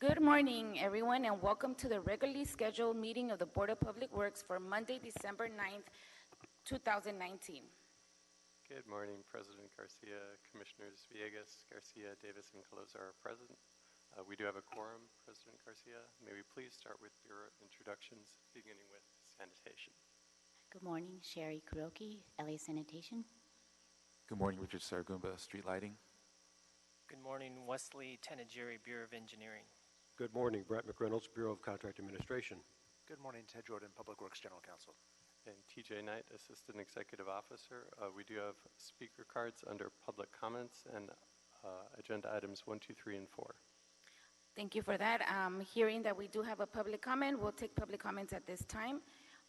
Good morning, everyone, and welcome to the regularly scheduled meeting of the Board of Public Works for Monday, December 9th, 2019. Good morning, President Garcia, Commissioners Villegas, Garcia, Davis, and Caloza are present. We do have a quorum. President Garcia, may we please start with your introductions, beginning with sanitation. Good morning, Sherry Kuroki, LA Sanitation. Good morning, Richard Saragumba, Street Lighting. Good morning, Wesley Tenagiri, Bureau of Engineering. Good morning, Brett McReynolds, Bureau of Contract Administration. Good morning, Ted Jordan, Public Works General Counsel. And TJ Knight, Assistant Executive Officer. We do have speaker cards under public comments and agenda items 1, 2, 3, and 4. Thank you for that. Hearing that we do have a public comment, we'll take public comments at this time.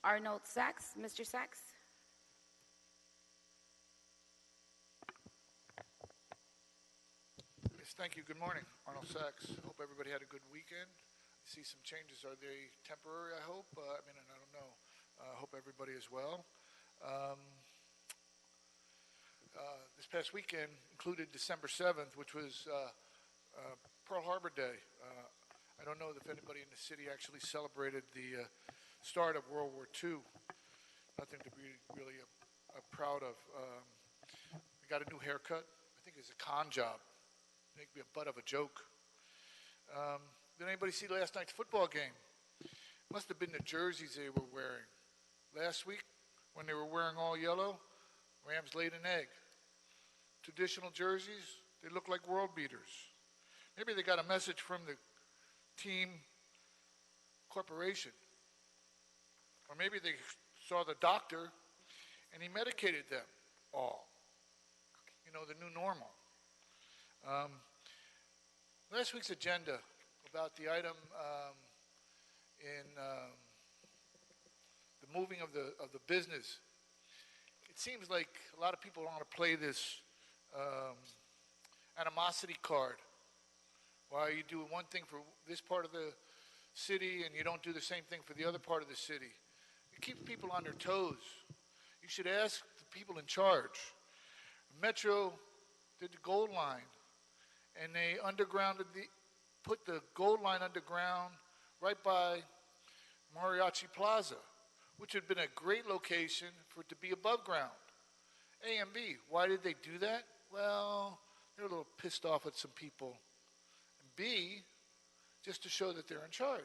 Arnold Sachs, Mr. Sachs. Yes, thank you. Good morning. Arnold Sachs. Hope everybody had a good weekend. I see some changes. Are they temporary, I hope? I don't know. I hope everybody is well. This past weekend included December 7th, which was Pearl Harbor Day. I don't know if anybody in the city actually celebrated the start of World War II. Nothing to be really proud of. I got a new haircut. I think it's a con job. Make me a butt of a joke. Did anybody see last night's football game? Must have been the jerseys they were wearing. Last week, when they were wearing all yellow, Rams laid an egg. Traditional jerseys, they look like world beaters. Maybe they got a message from the team corporation. Or maybe they saw the doctor and he medicated them all. You know, the new normal. Last week's agenda about the item in the moving of the business. It seems like a lot of people want to play this animosity card. Why you do one thing for this part of the city and you don't do the same thing for the other part of the city. It keeps people on their toes. You should ask the people in charge. Metro did the gold line, and they put the gold line underground right by Mariachi Plaza, which had been a great location for it to be above ground. A and B, why did they do that? Well, they're a little pissed off at some people. And B, just to show that they're in charge.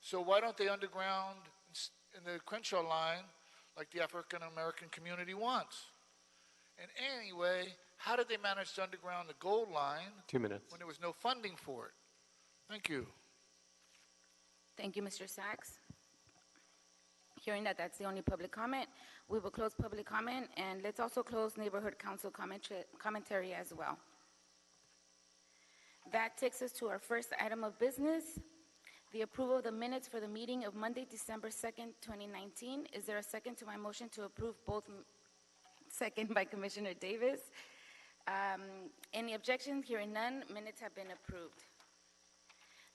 So why don't they underground in the Crenshaw line like the African American community wants? And anyway, how did they manage to underground the gold line 2 minutes. when there was no funding for it? Thank you. Thank you, Mr. Sachs. Hearing that that's the only public comment, we will close public comment, and let's also close neighborhood council commentary as well. That takes us to our first item of business, the approval of the minutes for the meeting of Monday, December 2nd, 2019. Is there a second to my motion to approve both? Second by Commissioner Davis. Any objections? Hearing none, minutes have been approved.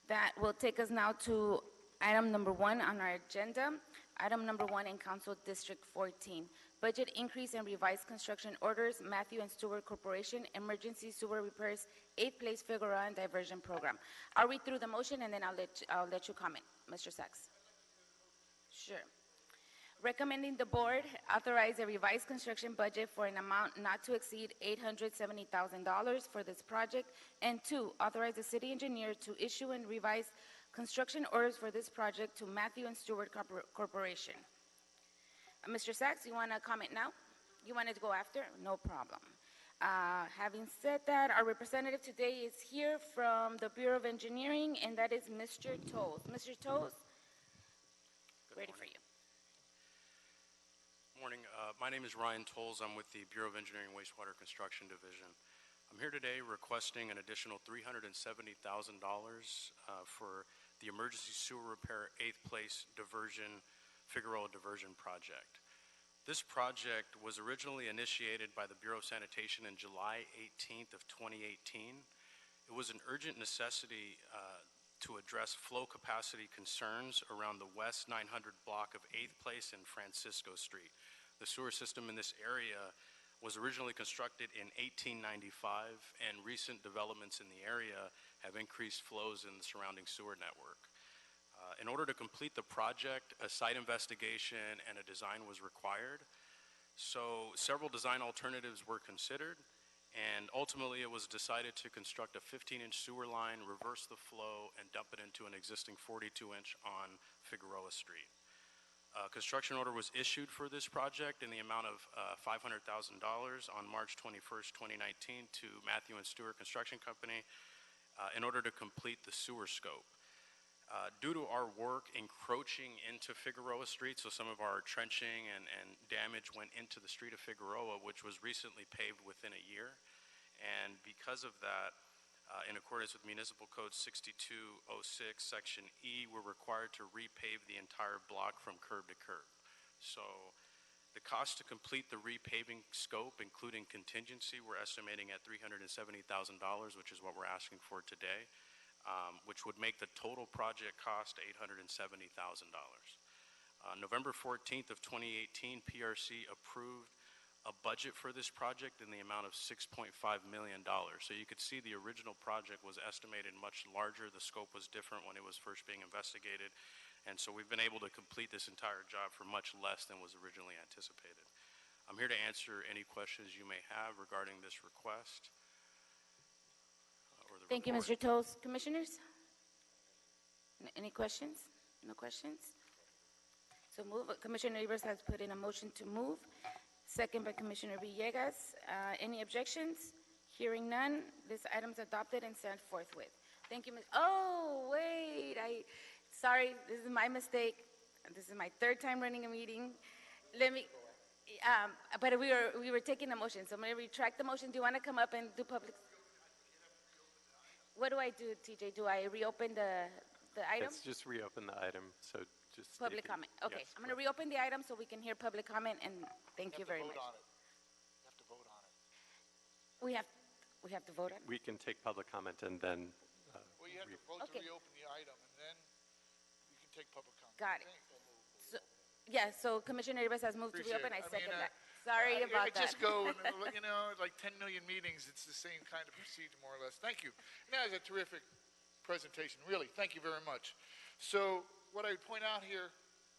That will take us now to item number 1 on our agenda. Item number 1 in Council District 14. Budget increase and revised construction orders, Matthew and Stewart Corporation, emergency sewer repairs, 8th Place Figueroa and diversion program. I'll read through the motion and then I'll let you comment, Mr. Sachs. Sure. Recommending the board authorize a revised construction budget for an amount not to exceed $870,000 for this project, and 2, authorize the city engineer to issue and revise construction orders for this project to Matthew and Stewart Corporation. Mr. Sachs, you want to comment now? You wanted to go after? No problem. Having said that, our representative today is here from the Bureau of Engineering, and that is Mr. Toles. Mr. Toles, ready for you. Morning. My name is Ryan Toles. I'm with the Bureau of Engineering Wastewater Construction Division. I'm here today requesting an additional $370,000 for the emergency sewer repair 8th Place Figueroa diversion project. This project was originally initiated by the Bureau of Sanitation in July 18th of 2018. It was an urgent necessity to address flow capacity concerns around the west 900 block of 8th Place and Francisco Street. The sewer system in this area was originally constructed in 1895, and recent developments in the area have increased flows in the surrounding sewer network. In order to complete the project, a site investigation and a design was required. So several design alternatives were considered, and ultimately it was decided to construct a 15-inch sewer line, reverse the flow, and dump it into an existing 42-inch on Figueroa Street. A construction order was issued for this project in the amount of $500,000 on March 21st, 2019 to Matthew and Stewart Construction Company in order to complete the sewer scope. Due to our work encroaching into Figueroa Street, so some of our trenching and damage went into the street of Figueroa, which was recently paved within a year. And because of that, in accordance with Municipal Code 6206, Section E, we're required to repave the entire block from curb to curb. So the cost to complete the repaving scope, including contingency, we're estimating at $370,000, which is what we're asking for today. Which would make the total project cost $870,000. November 14th of 2018, PRC approved a budget for this project in the amount of $6.5 million. So you could see the original project was estimated much larger. The scope was different when it was first being investigated. And so we've been able to complete this entire job for much less than was originally anticipated. I'm here to answer any questions you may have regarding this request. Thank you, Mr. Toles. Commissioners? Any questions? No questions? So move. Commissioner Rivers has put in a motion to move. Second by Commissioner Villegas. Any objections? Hearing none, this item is adopted and sent forthwith. Thank you, Ms. Oh, wait. Sorry, this is my mistake. This is my third time running a meeting. Let me, but we were taking a motion, so I'm going to retract the motion. Do you want to come up and do public? What do I do, TJ? Do I reopen the item? It's just reopen the item, so just. Public comment. Okay, Yes, I'm going to reopen the item so we can hear public comment, and thank you very much. You have to vote on it. We have to vote on it? We can take public comment and then. Well, you have to vote to Okay. reopen the item, and then you can take public comment. Got it. Okay? So Commissioner Rivas has moved to Appreciate reopen. I it. second mean, that. Sorry about I that. just go, and, like 10 million meetings, it's the same kind of procedure, more or less. Thank you. That was a terrific presentation, really. Thank you very much. So what I would point out here,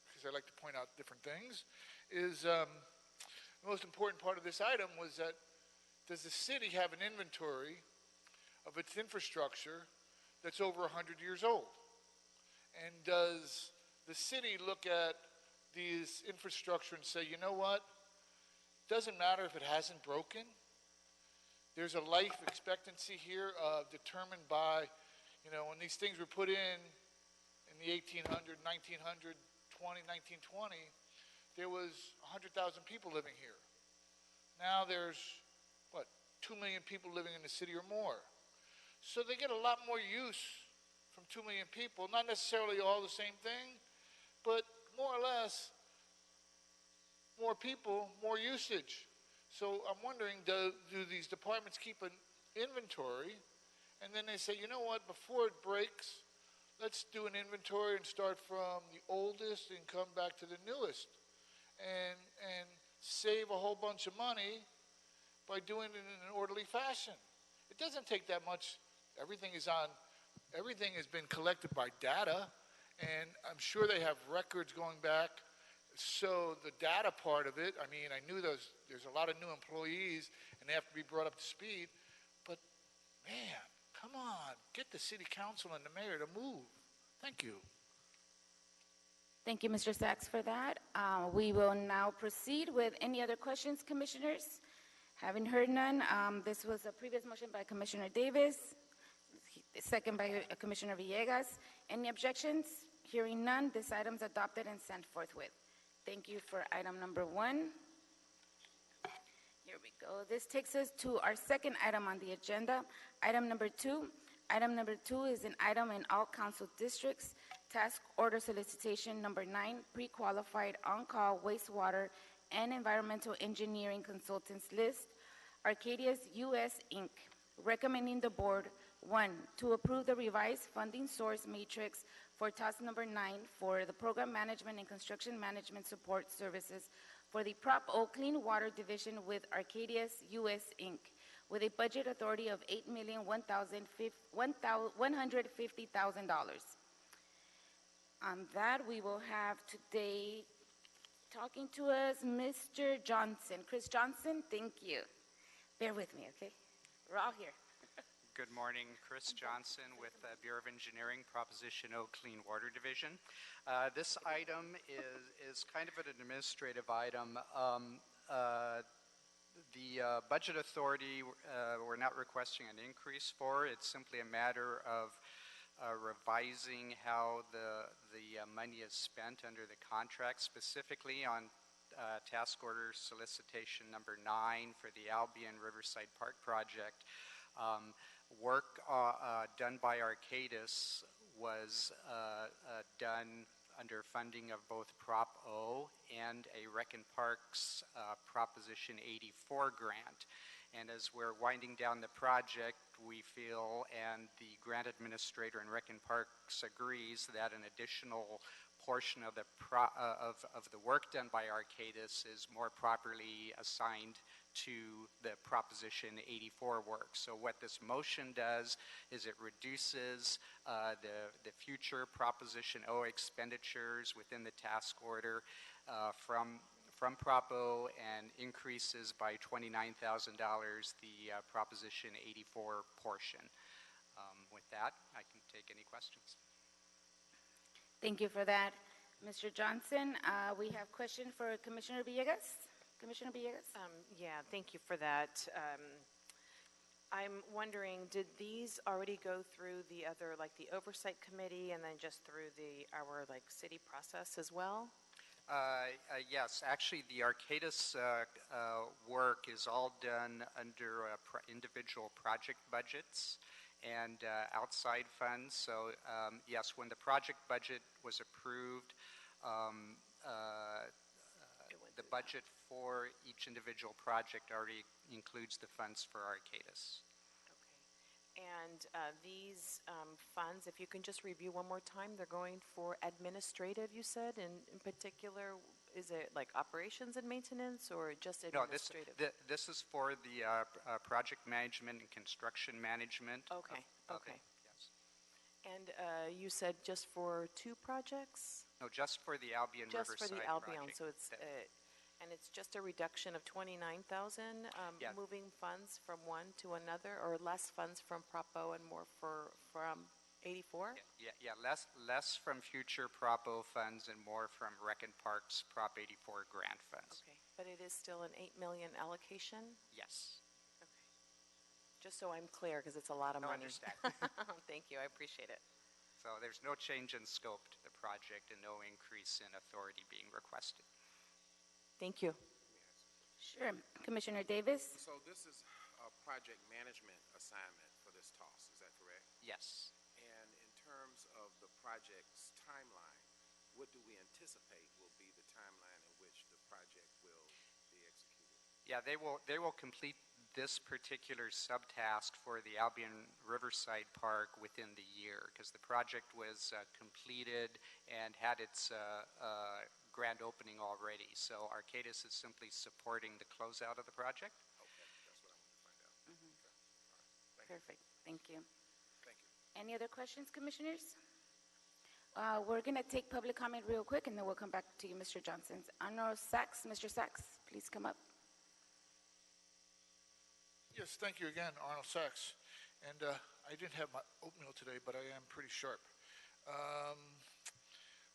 because I like to point out different things, is the most important part of this item was that does the city have an inventory of its infrastructure that's over 100 years old? And does the city look at these infrastructure and say, you know what? Doesn't matter if it hasn't broken. There's a life expectancy here determined by, when these things were put in the 1920, there was 100,000 people living here. Now there's, 2 million people living in the city or more. So they get a lot more use from 2 million people, not necessarily all the same thing, but more or less, more people, more usage. So I'm wondering, do these departments keep an inventory, and then they say, you know what, before it breaks, let's do an inventory and start from the oldest and come back to the newest, and save a whole bunch of money by doing it in an orderly fashion. It doesn't take that much. Everything has been collected by data, and I'm sure they have records going back. So the data part of it, I knew there's a lot of new employees and they have to be brought up to speed, but man, come on, get the city council and the mayor to move. Thank you. Thank you, Mr. Sachs, for that. We will now proceed with any other questions, commissioners. Having heard none, this was a previous motion by Commissioner Davis, second by Commissioner Villegas. Any objections? Hearing none, this item is adopted and sent forthwith. Thank you for item number 1. Here we go. This takes us to our second item on the agenda, item number 2. Item number 2 is an item in all council districts, task order solicitation number 9, pre-qualified on-call wastewater and environmental engineering consultants list, Arcadias US Inc., recommending the board, 1, to approve the revised funding source matrix for task number 9 for the Program Management and Construction Management Support Services for the Prop O Clean Water Division with Arcadias US Inc., with a budget authority of $8,150,000. On that, we will have today talking to us Mr. Johnson. Chris Johnson, thank you. Bear with me, okay? We're all here. Good morning, Chris Johnson with Bureau of Engineering, Proposition O Clean Water Division. This item is kind of an administrative item. The budget authority, we're not requesting an increase for. It's simply a matter of revising how the money is spent under the contract, specifically on task order solicitation number 9 for the Albion Riverside Park project. Work done by Arcadis was done under funding of both Prop O and a Rec and Parks Proposition 84 grant. And as we're winding down the project, we feel, and the grant administrator and Rec and Parks agrees, that an additional portion of the work done by Arcadis is more properly assigned to the Proposition 84 work. So what this motion does is it reduces the future Proposition O expenditures within the task order from Prop O and increases by $29,000 the Proposition 84 portion. With that, I can take any questions. Thank you for that, Mr. Johnson. We have a question for Commissioner Villegas. Commissioner Villegas? Yeah, thank you for that. I'm wondering, did these already go through the other, like the oversight committee, and then just through our city process as well? Yes, actually the Arcadis work is all done under individual project budgets and outside funds. So yes, when the project budget was approved, the budget for each individual project already includes the funds for Arcadis. Okay. And these funds, if you can just review one more time, they're going for administrative, you said, and in particular, is it like operations and maintenance or just administrative? No, this is for the project management and construction management. Okay, okay. Yes. And you said just for 2 projects? No, just for the Albion Riverside Just for the Albion, project. so it's and it's just a reduction of $29,000, Yeah. moving funds from one to another, or less funds from Prop O and more from 84? Yeah, less from future Prop O funds and more from Rec and Parks Prop 84 grant funds. Okay, but it is still an $8 million allocation? Yes. Okay. Just so I'm clear, because it's a lot of No, I money. understand. Thank you, I appreciate it. So there's no change in scope to the project and no increase in authority being requested. Thank you. Sure. Commissioner Davis? So this is a project management assignment for this TOS, is that correct? Yes. And in terms of the project's timeline, what do we anticipate will be the timeline in which the project will be executed? Yeah, they will complete this particular subtask for the Albion Riverside Park within the year, because the project was completed and had its grand opening already. So Arcadis is simply supporting the closeout of the project. Okay, that's what I wanted to find out. Mm-hmm. Okay. All right. Perfect. Thank you. Thank you. Any other questions, commissioners? We're going to take public comment real quick, and then we'll come back to you, Mr. Johnson. Arnold Sachs. Mr. Sachs, please come up. Yes, thank you again, Arnold Sachs. And I didn't have my oatmeal today, but I am pretty sharp.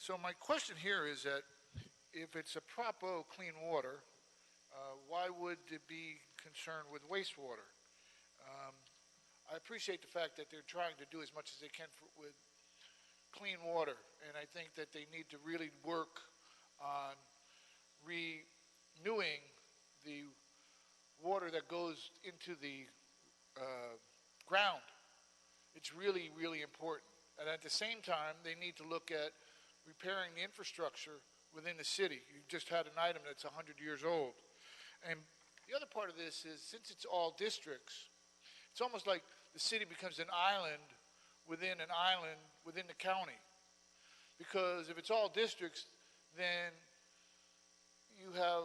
So my question here is that if it's a Prop O clean water, why would it be concerned with wastewater? I appreciate the fact that they're trying to do as much as they can with clean water, and I think that they need to really work on renewing the water that goes into the ground. It's really, really important. And at the same time, they need to look at repairing the infrastructure within the city. You just had an item that's 100 years old. And the other part of this is, since it's all districts, it's almost like the city becomes an island within the county. Because if it's all districts, then you have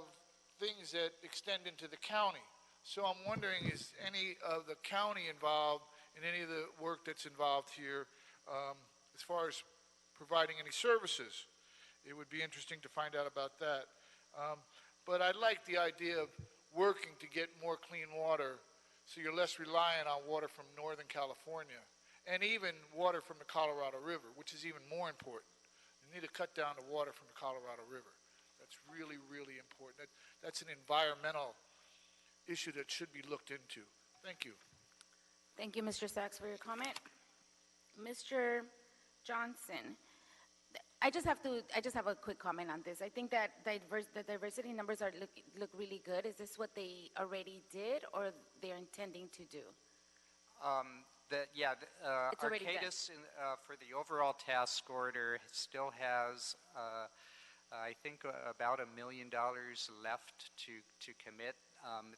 things that extend into the county. So I'm wondering, is any of the county involved in any of the work that's involved here as far as providing any services? It would be interesting to find out about that. But I like the idea of working to get more clean water so you're less reliant on water from Northern California and even water from the Colorado River, which is even more important. You need to cut down the water from the Colorado River. That's really, really important. That's an environmental issue that should be looked into. Thank you. Thank you, Mr. Sachs, for your comment. Mr. Johnson, I just have a quick comment on this. I think that the diversity numbers look really good. Is this what they already did or they're intending to do? It's already done. Arcadis for the overall task order still has, I think, about $1 million left to commit.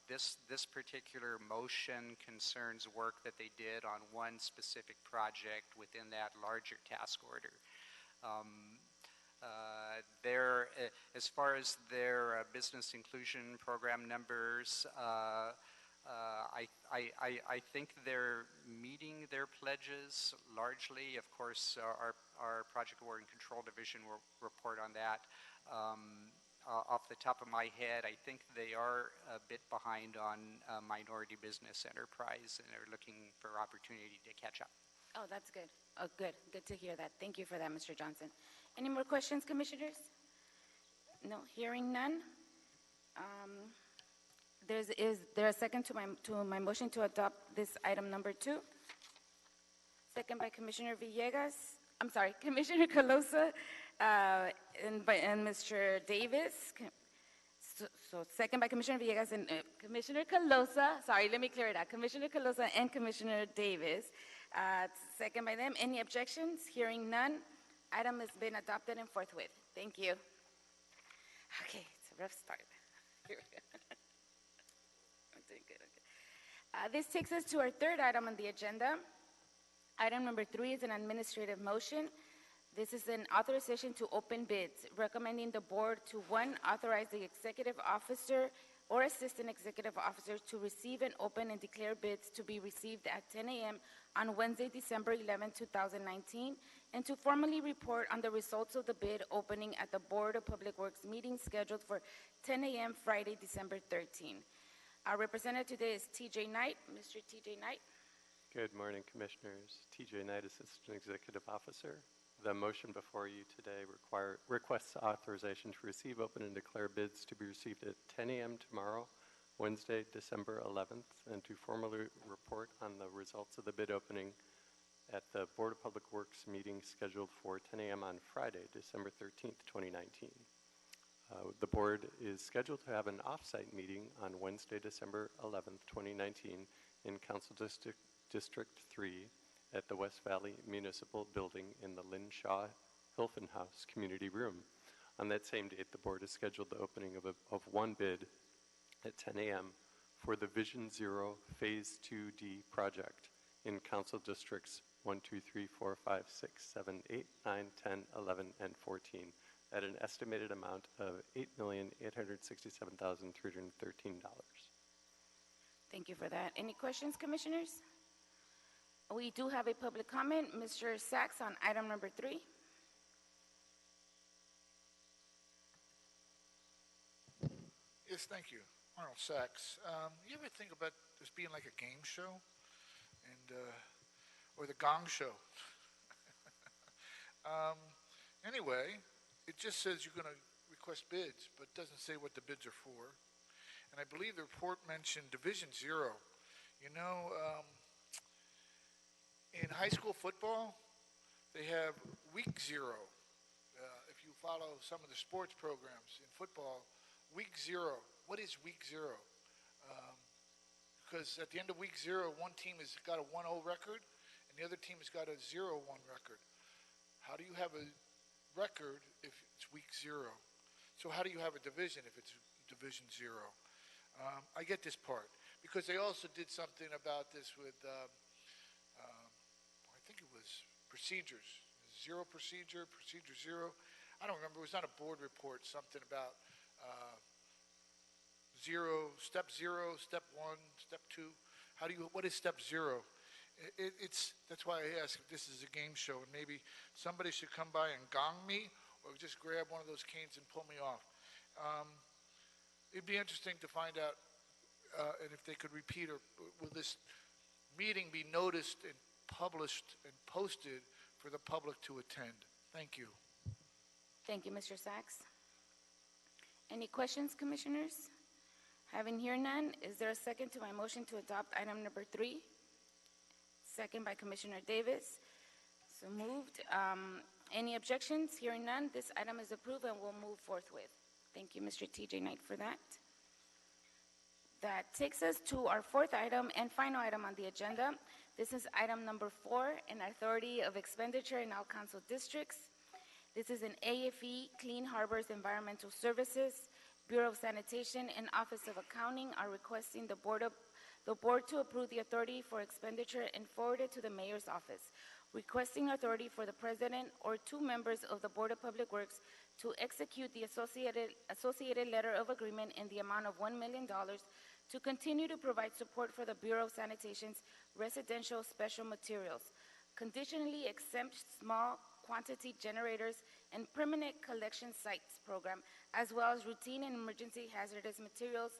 This particular motion concerns work that they did on one specific project within that larger task order. As far as their business inclusion program numbers, I think they're meeting their pledges largely. Of course, our Project Award and Control Division will report on that. Off the top of my head, I think they are a bit behind on minority business enterprise, and they're looking for opportunity to catch up. Oh, that's good. Oh, good. Good to hear that. Thank you for that, Mr. Johnson. Any more questions, commissioners? No, hearing none. Is there a second to my motion to adopt this item number 2? Second by Commissioner Villegas. I'm sorry, Commissioner Calosa and Mr. Davis. So second by Commissioner Villegas and Commissioner Calosa. Sorry, let me clear it out. Commissioner Calosa and Commissioner Davis. Second by them. Any objections? Hearing none. Item has been adopted and forthwith. Thank you. Okay, it's a rough start. Here we go. I'm doing good. Okay. This takes us to our third item on the agenda. Item number 3 is an administrative motion. This is an authorization to open bids, recommending the board to, 1, authorize the executive officer or assistant executive officer to receive and open and declare bids to be received at 10 a.m. on Wednesday, December 11, 2019, and to formally report on the results of the bid opening at the Board of Public Works meeting scheduled for 10 a.m. Friday, December 13. Our representative today is T.J. Knight. Mr. T.J. Knight. Good morning, Commissioners. T.J. Knight, Assistant Executive Officer. The motion before you today requests authorization to receive, open, and declare bids to be received at 10 a.m. tomorrow, Wednesday, December 11th, and to formally report on the results of the bid opening at the Board of Public Works meeting scheduled for 10 a.m. on Friday, December 13th, 2019. The board is scheduled to have an off-site meeting on Wednesday, December 11th, 2019 in Council District 3 at the West Valley Municipal Building in the Lynn Shaw Hilfen House Community Room. On that same date, the board has scheduled the opening of one bid at 10 a.m. for the Vision Zero Phase 2D project in Council Districts 1, 2, 3, 4, 5, 6, 7, 8, 9, 10, 11, and 14 at an estimated amount of $8,867,313. Thank you for that. Any questions, commissioners? We do have a public comment. Mr. Sachs on item number 3. Yes, thank you. Arnold Sachs. You ever think about this being like a game show? Or the Gong Show? Anyway, it just says you're going to request bids, but doesn't say what the bids are for. And I believe the report mentioned Division Zero. You know, in high school football, they have Week Zero. If you follow some of the sports programs in football, Week Zero. What is Week Zero? Because at the end of Week Zero, one team has got a 1-0 record, and the other team has got a 0-1 record. How do you have a record if it's Week Zero? So how do you have a division if it's Division Zero? I get this part because they also did something about this with, I think it was procedures, zero procedure, procedure zero. I don't remember. It was not a board report. Something about step 0, step 1, step 2? What is step 0? That's why I ask if this is a game show, and maybe somebody should come by and gong me, or just grab one of those canes and pull me off. It'd be interesting to find out, and if they could repeat, or will this meeting be noticed and published and posted for the public to attend? Thank you. Thank you, Mr. Sachs. Any questions, commissioners? Having here none, is there a second to my motion to adopt item number 3? Second by Commissioner Davis. So moved. Any objections? Hearing none, this item is approved and will move forthwith. Thank you, Mr. TJ Knight, for that. That takes us to our 4th item and final item on the agenda. This is item number 4, an authority of expenditure in all council districts. This is an AFE, Clean Harbors Environmental Services, Bureau of Sanitation, and Office of Accounting are requesting the board to approve the authority for expenditure and forward it to the mayor's office, requesting authority for the president or 2 members of the Board of Public Works to execute the associated letter of agreement in the amount of $1 million to continue to provide support for the Bureau of Sanitation's residential special materials, conditionally exempt small quantity generators and permanent collection sites program, as well as routine and emergency hazardous materials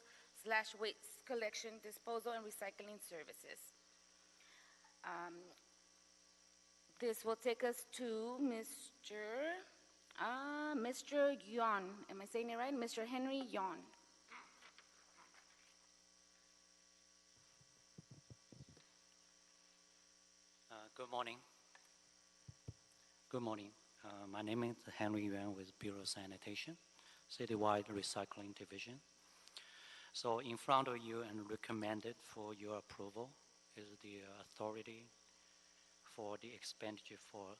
/ waste collection, disposal, and recycling services. This will take us to Mr. Yon. Am I saying it right? Mr. Henry Yon. Good morning. Good morning. My name is Henry Yuan with Bureau of Sanitation, Citywide Recycling Division. So in front of you and recommended for your approval is the authority for the expenditure for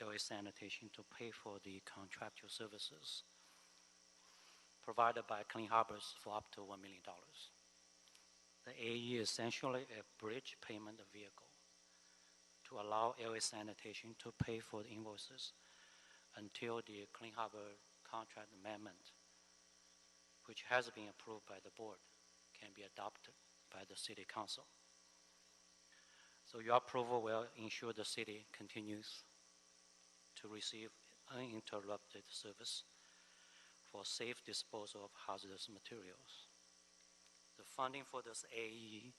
LA Sanitation to pay for the contractual services provided by Clean Harbors for up to $1 million. The AE is essentially a bridge payment vehicle to allow LA Sanitation to pay for the invoices until the Clean Harbor contract amendment, which has been approved by the board, can be adopted by the city council. So your approval will ensure the city continues to receive uninterrupted service for safe disposal of hazardous materials. The funding for this AE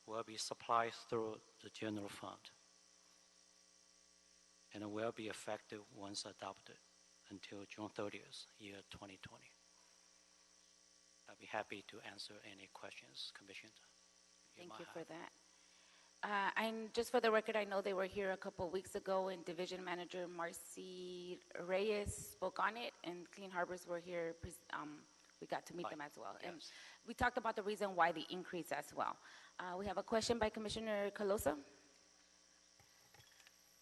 will be supplied through the general fund and will be effective once adopted until June 30th, year 2020. I'll be happy to answer any questions, Commissioner. Thank you for that. And just for the record, I know they were here a couple of weeks ago, and Division Manager Marcy Reyes spoke on it, and Clean Harbors were here. We got to meet them as well. Yes. And we talked about the reason why the increase as well. We have a question by Commissioner Calosa.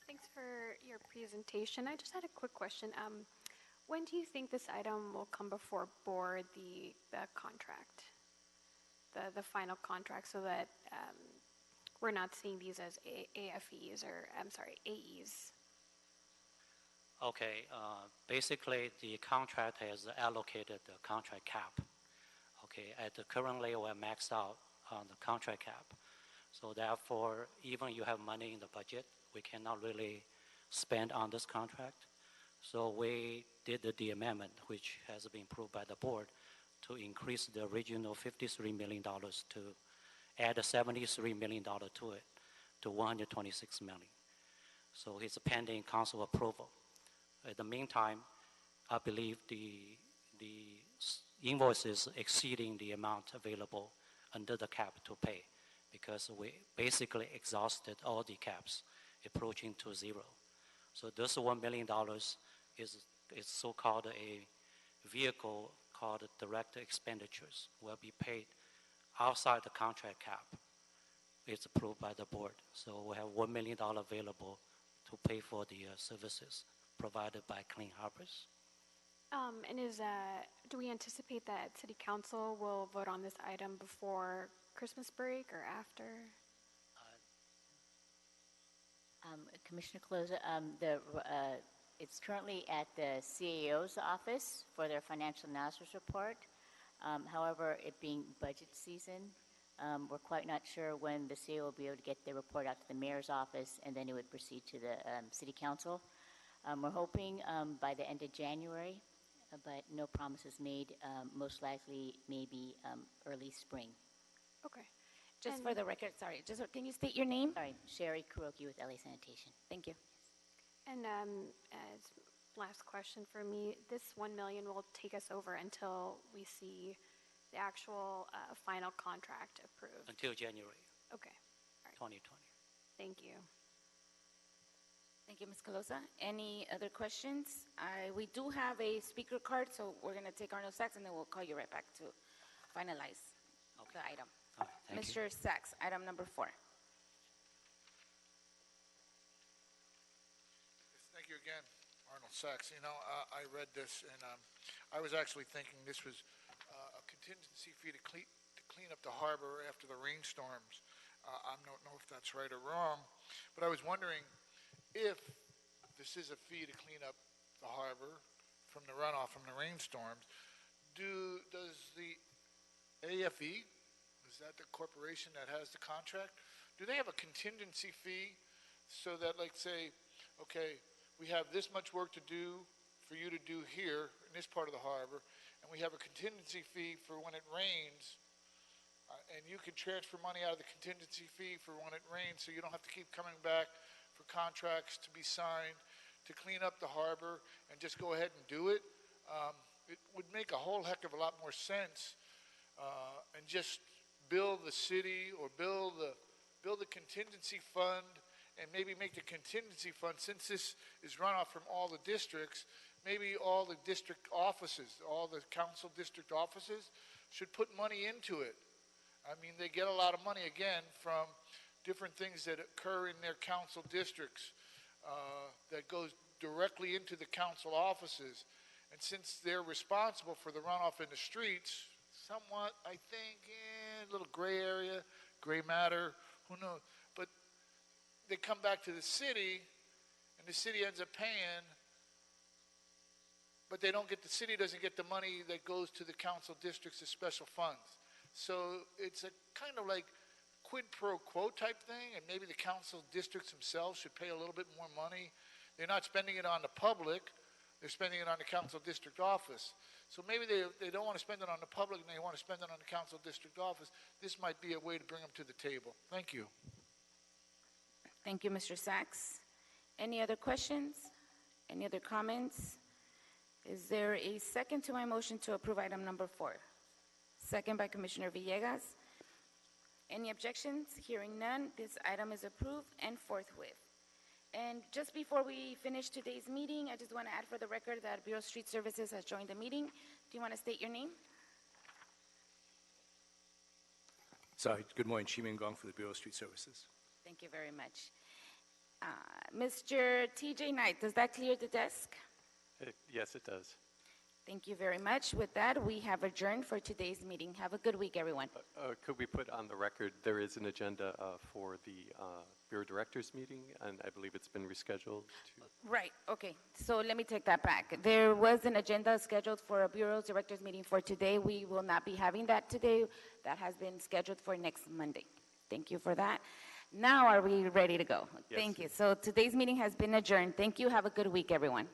Thanks for your presentation. I just had a quick question. When do you think this item will come before board, the contract, the final contract, so that we're not seeing these as AFEs or, I'm sorry, AEs? Okay, basically the contract has allocated the contract cap. Okay, at the currently we're maxed out on the contract cap. So therefore, even you have money in the budget, we cannot really spend on this contract. So we did the amendment, which has been approved by the board, to increase the original $53 million to add a $73 million to it, to $126 million. So it's pending council approval. In the meantime, I believe the invoices exceeding the amount available under the cap to pay, because we basically exhausted all the caps, approaching to zero. So this $1 million is so-called a vehicle called direct expenditures, will be paid outside the contract cap. It's approved by the board. So we have $1 million available to pay for the services provided by Clean Harbors. And do we anticipate that City Council will vote on this item before Christmas break or after? Commissioner Closa, it's currently at the CAO's office for their financial analysis report. However, it being budget season, we're quite not sure when the city will be able to get the report out to the mayor's office, and then it would proceed to the city council. We're hoping by the end of January, but no promises made. Most likely, maybe early spring. Okay. Just And- for the record, sorry, can you state your name? Sorry, Sherry Kuroki with LA Sanitation. Thank you. And as last question for me, this 1 million will take us over until we see the actual final contract approved. Until January Okay. 2020. Thank you. Thank you, Ms. Calosa. Any other questions? We do have a speaker card, so we're going to take Arnold Sachs, and then we'll call you right back to finalize the item. All right, thank you. Mr. Sachs, item number 4. Thank you again, Arnold Sachs. You know, I read this, and I was actually thinking this was a contingency fee to clean up the harbor after the rainstorms. I don't know if that's right or wrong, but I was wondering if this is a fee to clean up the harbor from the runoff from the rainstorms. Does the AFE, is that the corporation that has the contract, do they have a contingency fee so that, like, say, okay, we have this much work to do for you to do here in this part of the harbor, and we have a contingency fee for when it rains, and you can transfer money out of the contingency fee for when it rains, so you don't have to keep coming back for contracts to be signed to clean up the harbor and just go ahead and do it. It would make a whole heck of a lot more sense, and just build the city or build the contingency fund, and maybe make the contingency fund, since this is runoff from all the districts, maybe all the district offices, all the council district offices should put money into it. I mean, they get a lot of money, again, from different things that occur in their council districts that goes directly into the council offices. And since they're responsible for the runoff in the streets, somewhat, I think, a little gray area, gray matter, who knows. But they come back to the city, and the city ends up paying, but the city doesn't get the money that goes to the council districts as special funds. So it's a kind of like quid pro quo type thing, and maybe the council districts themselves should pay a little bit more money. They're not spending it on the public, they're spending it on the council district office. So maybe they don't want to spend it on the public, and they want to spend it on the council district office. This might be a way to bring them to the table. Thank you. Thank you, Mr. Sachs. Any other questions? Any other comments? Is there a second to my motion to approve item number 4? Second by Commissioner Villegas. Any objections? Hearing none, this item is approved and forthwith. And just before we finish today's meeting, I just want to add for the record that Bureau of Street Services has joined the meeting. Do you want to state your name? Sorry, good morning, Shimin Gong for the Bureau of Street Services. Thank you very much. Mr. TJ Knight, does that clear the desk? Yes, it does. Thank you very much. With that, we have adjourned for today's meeting. Have a good week, everyone. Could we put on the record, there is an agenda for the Bureau Directors meeting, and I believe it's been rescheduled to... Right, okay. So let me take that back. There was an agenda scheduled for a Bureau Directors meeting for today. We will not be having that today. That has been scheduled for next Monday. Thank you for that. Now are we ready to go? Yes. Thank you. So today's meeting has been adjourned. Thank you. Have a good week, everyone.